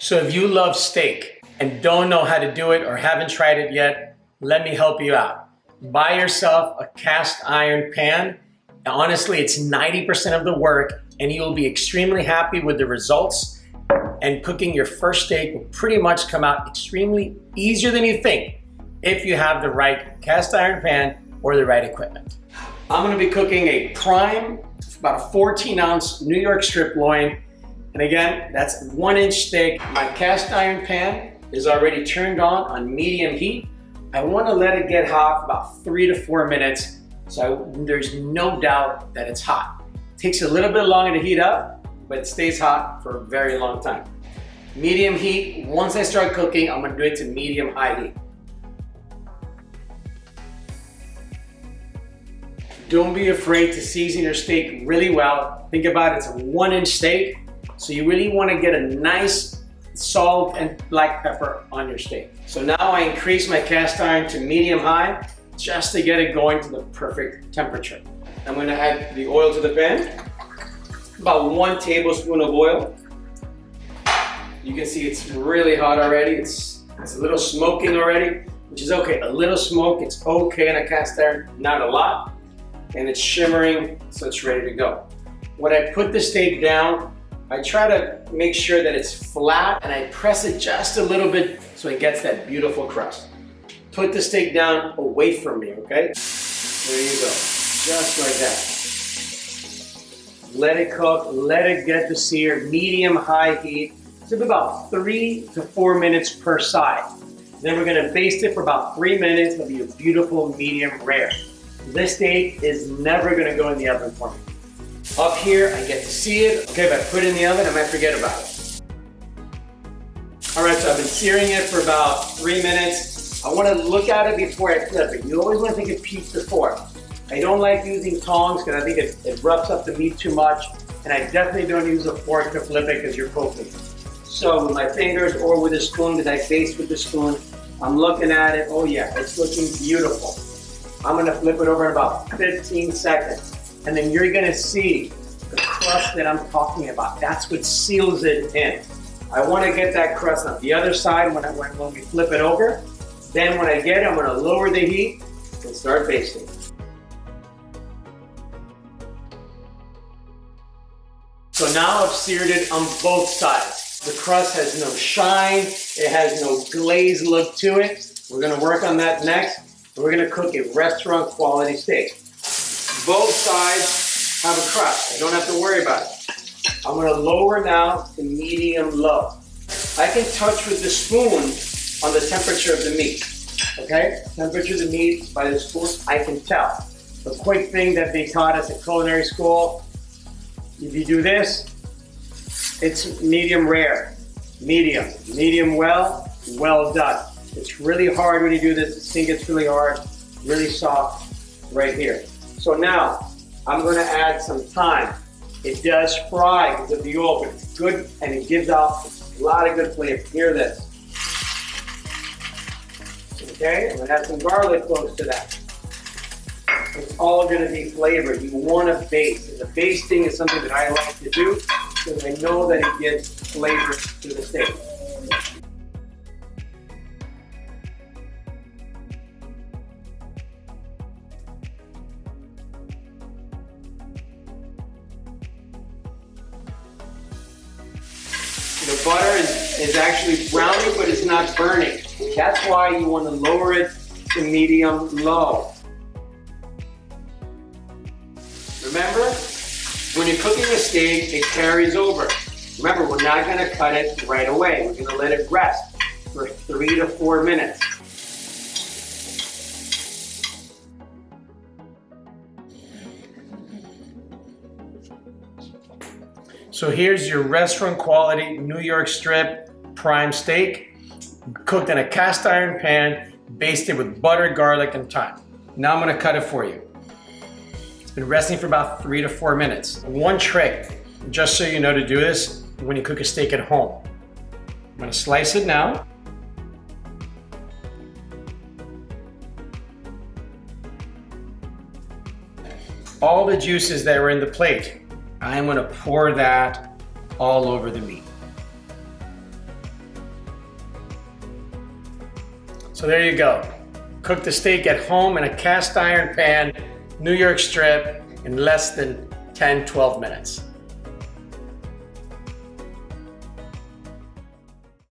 So if you love steak and don't know how to do it or haven't tried it yet, let me help you out. Buy yourself a cast iron pan. Honestly, it's 90% of the work and you'll be extremely happy with the results, and cooking your first steak will pretty much come out extremely easier than you think if you have the right cast iron pan or the right equipment. I'm gonna be cooking a prime, about a 14-ounce New York strip loin. And again, that's 1-inch steak. My cast iron pan is already turned on medium heat. I want to let it get hot about 3 to 4 minutes, so there's no doubt that it's hot. It takes a little bit longer to heat up, but it stays hot for a very long time. Medium heat. Once I start cooking, I'm going to do it to medium-high heat. Don't be afraid to season your steak really well. Think about it, it's a 1-inch steak. So you really want to get a nice salt and black pepper on your steak. So now I increase my cast iron to medium-high just to get it going to the perfect temperature. I'm going to add the oil to the pan. About 1 tablespoon of oil. You can see it's really hot already. It's a little smoking already, which is okay. A little smoke, it's okay in a cast iron, not a lot. And it's shimmering, so it's ready to go. When I put the steak down, I try to make sure that it's flat and I press it just a little bit so it gets that beautiful crust. Put the steak down away from me, okay? There you go, just like that. Let it cook, let it get to sear, medium-high heat. It's about 3 to 4 minutes per side. Then we're gonna baste it for about 3 minutes. It'll be a beautiful medium rare. This steak is never gonna go in the oven for me. Up here, I get to see it. Okay, if I put it in the oven, I might forget about it. All right, so I've been searing it for about 3 minutes. I want to look at it before I flip it. You always want to take a peek before. I don't like using tongs because I think it roughs up the meat too much. And I definitely don't use a fork to flip it because you're poking. So with my fingers or with a spoon, because I baste with the spoon, I'm looking at it. Oh yeah, it's looking beautiful. I'm going to flip it over in about 15 seconds. And then you're gonna see the crust that I'm talking about. That's what seals it in. I wanna get that crust on the other side when we flip it over. Then when I get it, I'm gonna lower the heat and start basting. So now I've seared it on both sides. The crust has no shine, it has no glaze look to it. We're gonna work on that next. We're gonna cook a restaurant quality steak. Both sides have a crust. I don't have to worry about it. I'm going to lower now to medium-low. I can touch with the spoon on the temperature of the meat. Okay? Temperature of the meat by the spoon, I can tell. The quick thing that they taught us at culinary school, if you do this, it's medium rare. Medium. Medium well, well done. It's really hard when you do this. The steak gets really hard, really soft right here. So now, I'm going to add some thyme. It does fry because of the oil, but it's good and it gives out a lot of good flavor. Hear this. Okay, I'm going to add some garlic close to that. It's all going to be flavored. You want to baste. And the basting is something that I like to do because I know that it gives flavor to the steak. The butter is actually browning, but it's not burning. That's why you want to lower it to medium-low. Remember, when you're cooking a steak, it carries over. Remember, we're not going to cut it right away. We're going to let it rest for 3 to 4 minutes. So here's your restaurant quality New York strip prime steak, cooked in a cast iron pan, basted with butter, garlic, and thyme. Now I'm gonna cut it for you. It's been resting for about 3 to 4 minutes. One trick, just so you know to do this when you cook a steak at home. I'm gonna slice it now. All the juices that were in the plate, I'm gonna pour that all over the meat. So there you go. Cook the steak at home in a cast iron pan, New York strip, in less than 10, 12 minutes.